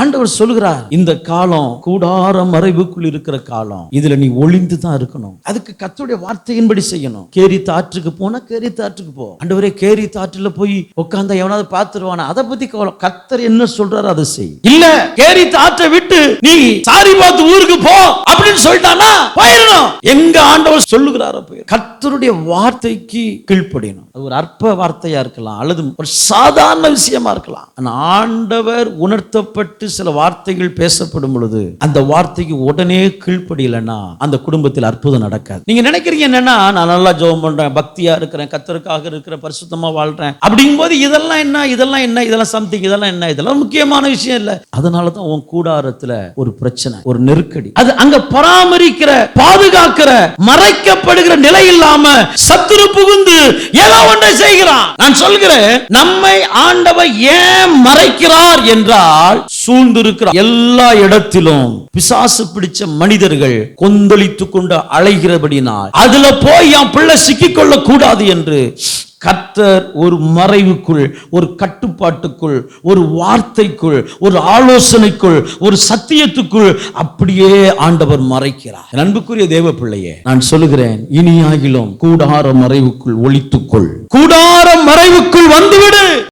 ஆண்டவர் சொல்லுகிறார், இந்த காலம் கூடார மறைவுக்குள் இருக்கிற காலம், இதுல நீ ஒளிந்து தான் இருக்கணும். அதுக்கு கர்த்தருடைய வார்த்தையின்படி செய்யணும். கேரித் ஆற்றுக்கு போனா கேரித் ஆற்றுக்கு போ. ஆண்டவரே, கேரித் ஆற்றுல போய் உட்கார்ந்தா எவனாவது பார்த்துருவானா, அதை பத்தி கவலை. கர்த்தர் என்ன சொல்றாரு அதை செய். இல்ல, கேரித் ஆற்றை விட்டு நீ சாரிபாத் ஊருக்கு போ அப்படின்னு சொல்லிட்டானா போயிடணும். எங்க ஆண்டவர் சொல்லுகிறாரோ போய் கர்த்தருடைய வார்த்தைக்கு கீழ்ப்படியணும். அது ஒரு அற்ப வார்த்தையா இருக்கலாம், அல்லது ஒரு சாதாரண விஷயமா இருக்கலாம். ஆண்டவர் உணர்த்தப்பட்டு சில வார்த்தைகள் பேசப்படும் பொழுது அந்த வார்த்தைக்கு உடனே கீழ்ப்படியலன்னா அந்த குடும்பத்தில் அற்புதம் நடக்காது. நீங்க நினைக்கிறீங்க என்னன்னா, நான் நல்லா ஜெபம் பண்றேன், பக்தியா இருக்கிறேன், கர்த்தருக்காக இருக்கிற, பரிசுத்தமா வாழ்றேன் அப்படிங்கும் போது இதெல்லாம் என்ன, இதெல்லாம் என்ன, இதெல்லாம் சம்திங், இதெல்லாம் என்ன, இதெல்லாம் முக்கியமான விஷயம் இல்ல. அதனாலதான் உன் கூடாரத்துல ஒரு பிரச்சனை, ஒரு நெருக்கடி. அது அங்க பராமரிக்கிற, பாதுகாக்கிற, மறைக்கப்படுகிற நிலை இல்லாம சத்துரு புகுந்து ஏதோ ஒன்றை செய்கிறான். நான் சொல்கிறேன், நம்மை ஆண்டவர் ஏன் மறைக்கிறார் என்றால், சூழ்ந்திருக்கிற எல்லா இடத்திலும் பிசாசு பிடிச்ச மனிதர்கள் கொந்தளித்துக் கொண்டு அலைகிறபடினால் அதுல போய் என் பிள்ளை சிக்கிக்கொள்ள கூடாது என்று கர்த்தர் ஒரு மறைவுக்குள், ஒரு கட்டுப்பாட்டுக்குள், ஒரு வார்த்தைக்குள், ஒரு ஆலோசனைக்குள், ஒரு சத்தியத்துக்குள் அப்படியே ஆண்டவர் மறைக்கிறார். அன்புக்குரிய தேவ பிள்ளையே, நான் சொல்லுகிறேன், இனியாகிலும் கூடார மறைவுக்குள் ஒளித்துக்கொள், கூடார மறைவுக்குள் வந்துவிடு.